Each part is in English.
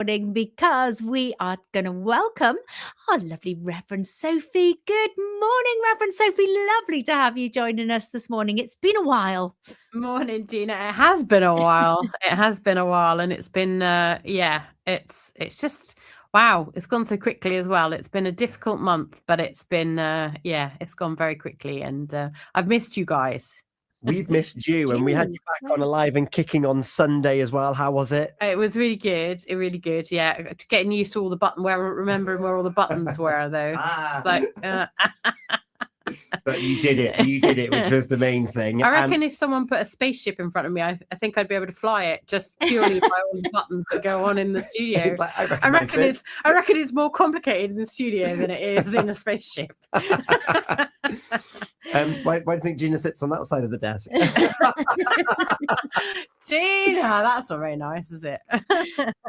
Morning, because we are going to welcome our lovely Reverend Sophie. Good morning, Reverend Sophie. Lovely to have you joining us this morning. It's been a while. Morning, Gina. It has been a while. It has been a while, and it's been it's just wow. It's gone so quickly as well. It's been a difficult month, but it's been it's gone very quickly, and I've missed you guys. We've missed you, and we had you back on alive and kicking on Sunday as well. How was it? It was really good. Really good. Yeah, getting used to all the remembering where all the buttons were though. But you did it, which was the main thing. I reckon if someone put a spaceship in front of me, I think I'd be able to fly it just purely by all the buttons that go on in the studio. Like, I reckon it's more complicated in the studio than it is in a spaceship. Why do you think Gina sits on that side of the desk? Gina, that's not very nice, is it?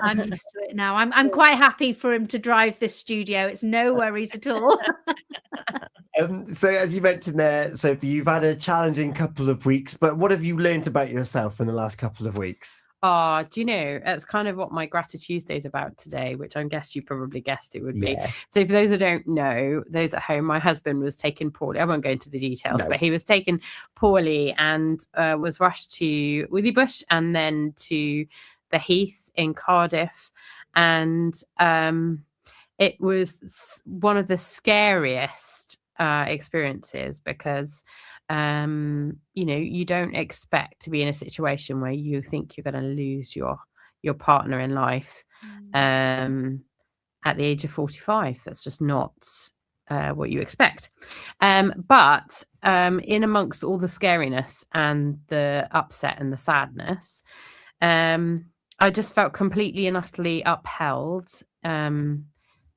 I'm used to it now. I'm quite happy for him to drive this studio. It's no worries at all. So as you mentioned there, Sophie, you've had a challenging couple of weeks, but what have you learned about yourself in the last couple of weeks? Do you know, that's kind of what my Grati-Tuesday is about today, which I guess you probably guessed it would be. So for those who don't know, those at home, my husband was taken poorly. I won't go into the details, but he was taken poorly and was rushed to Withybush and then to the Heath in Cardiff. And it was one of the scariest experiences because you don't expect to be in a situation where you think you're going to lose your partner in life at the age of 45. That's just not what you expect. But in amongst all the scariness and the upset and the sadness, I just felt completely and utterly upheld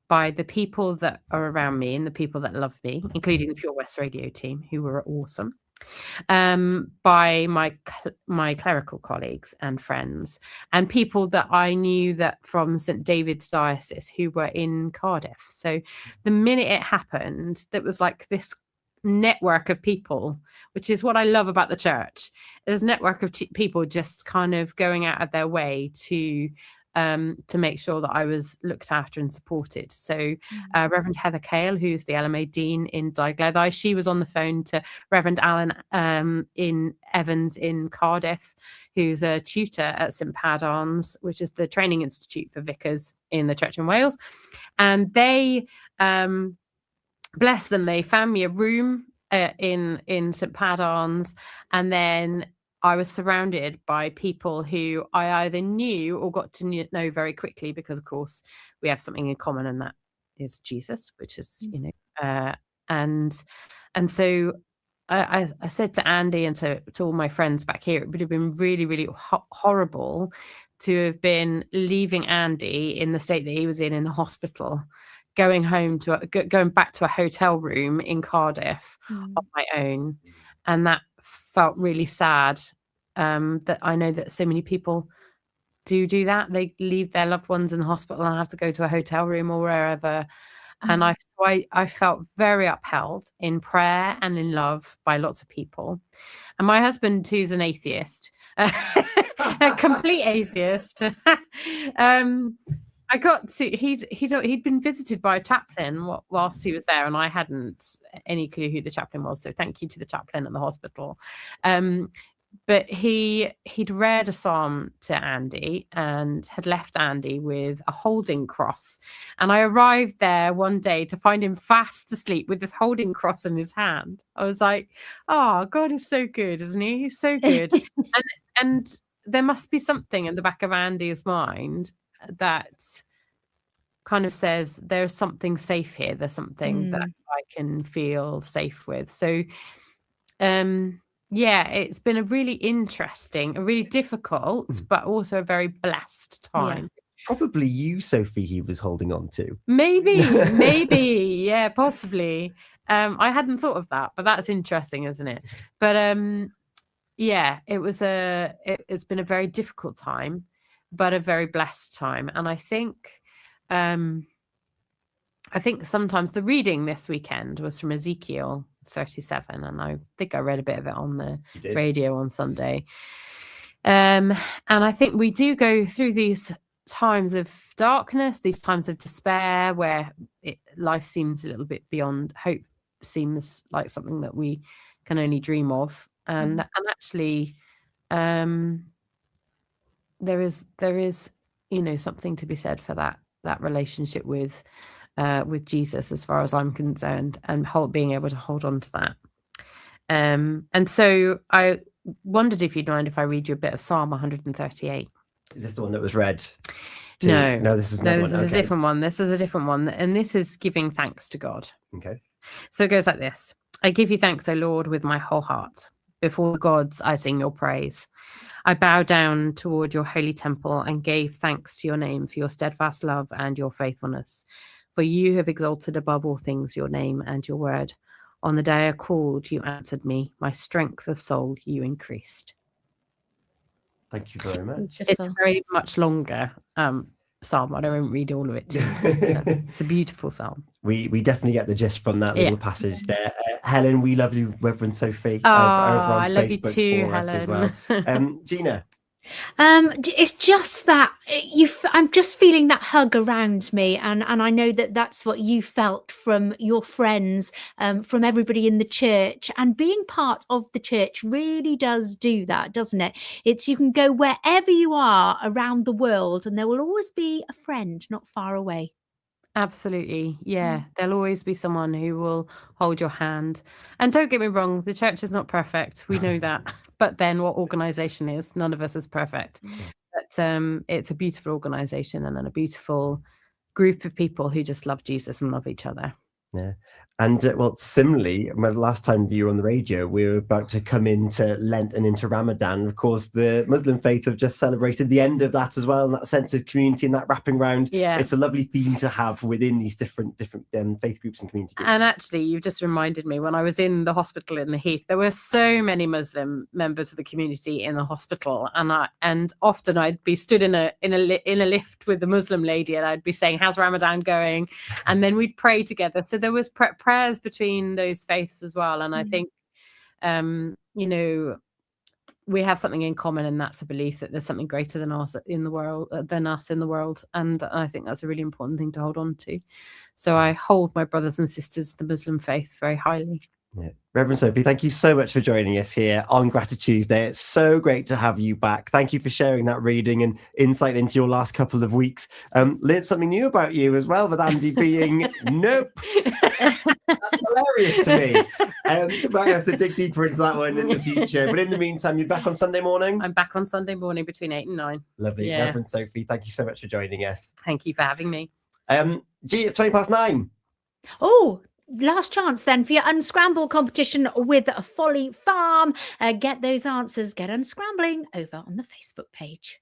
by the people that are around me and the people that love me, including the Pure West Radio team, who were awesome, by my clerical colleagues and friends, and people that I knew that from St David's Diocese who were in Cardiff. So the minute it happened, there was like this network of people, which is what I love about the church. There's a network of people just kind of going out of their way to make sure that I was looked after and supported. So Reverend Heather Cale, who's the LMA Dean in Daugleddau, she was on the phone to Reverend Alan in Evans in Cardiff, who's a tutor at St Padans, which is the training institute for vicars in the Church in Wales. And they, bless them, they found me a room in St Padans, and then I was surrounded by people who I either knew or got to know very quickly because, of course, we have something in common, and that is Jesus, which is, and so I said to Andy and to all my friends back here, it would have been really, really horrible to have been leaving Andy in the state that he was in the hospital, going back to a hotel room in Cardiff on my own. And that felt really sad, that I know that so many people do that. They leave their loved ones in the hospital and have to go to a hotel room or wherever. And I felt very upheld in prayer and in love by lots of people. And my husband, who's an atheist, a complete atheist, he'd been visited by a chaplain whilst he was there, and I hadn't any clue who the chaplain was. So thank you to the chaplain at the hospital. But he'd read a psalm to Andy and had left Andy with a holding cross. And I arrived there one day to find him fast asleep with this holding cross in his hand. I was like, oh, God is so good, isn't he? He's so good. and there must be something in the back of Andy's mind that kind of says there's something safe here. There's something that I can feel safe with. So, it's been a really interesting, a really difficult, but also a very blessed time. Yeah. Probably you, Sophie, he was holding on to. Maybe, yeah, possibly. I hadn't thought of that, but that's interesting, isn't it? But it's been a very difficult time, but a very blessed time. And I think sometimes the reading this weekend was from Ezekiel 37, and I think I read a bit of it on the radio on Sunday. And I think we do go through these times of darkness, these times of despair, where life seems a little bit beyond hope, seems like something that we can only dream of, and actually, there is something to be said for that relationship with Jesus, as far as I'm concerned, and being able to hold on to that. And so I wondered if you'd mind if I read you a bit of Psalm 138. Is this the one that was read? No, this is a different one. This is a different one, and this is giving thanks to God. Okay. So it goes like this: I give you thanks, O Lord, with my whole heart. Before the gods, I sing your praise. I bow down toward your holy temple and gave thanks to your name for your steadfast love and your faithfulness. For you have exalted above all things your name and your word. On the day I called, you answered me. My strength of soul you increased. Thank you very much. It's very much longer psalm. I don't read all of it. It's a beautiful psalm. We definitely get the gist from that little passage there. Helen, we love you, Reverend Sophie. Oh, I love you too, Helen. Well. Gina. It's just that I'm just feeling that hug around me, and I know that that's what you felt from your friends, from everybody in the church, and being part of the church really does do that, doesn't it? You can go wherever you are around the world, and there will always be a friend not far away. Absolutely. Yeah. There'll always be someone who will hold your hand. And don't get me wrong, the church is not perfect. We know that. But then what organization is? None of us is perfect. But it's a beautiful organization and a beautiful group of people who just love Jesus and love each other. Yeah. And similarly, the last time that you were on the radio, we were about to come into Lent and into Ramadan. Of course, the Muslim faith have just celebrated the end of that as well, and that sense of community and that wrapping round. Yeah. It's a lovely theme to have within these different faith groups and community groups. And actually, you've just reminded me, when I was in the hospital in the Heath, there were so many Muslim members of the community in the hospital, and often I'd be stood in a lift with the Muslim lady, and I'd be saying, "How's Ramadan going?" And then we'd pray together. So there was prayers between those faiths as well, and I think we have something in common, and that's a belief that there's something greater than us in the world, and I think that's a really important thing to hold on to. So I hold my brothers and sisters of the Muslim faith very highly. Yeah. Reverend Sophie, thank you so much for joining us here on Grati-Tuesday. It's so great to have you back. Thank you for sharing that reading and insight into your last couple of weeks. Learned something new about you as well, with Andy being nope. That's hilarious to me. Might have to dig deeper into that one in the future. But in the meantime, you're back on Sunday morning? I'm back on Sunday morning between 8 and 9. Lovely. Yeah. Reverend Sophie, thank you so much for joining us. Thank you for having me. It's 9:20. Oh, last chance then for your unscramble competition with Folly Farm. Get those answers, get unscrambling over on the Facebook page.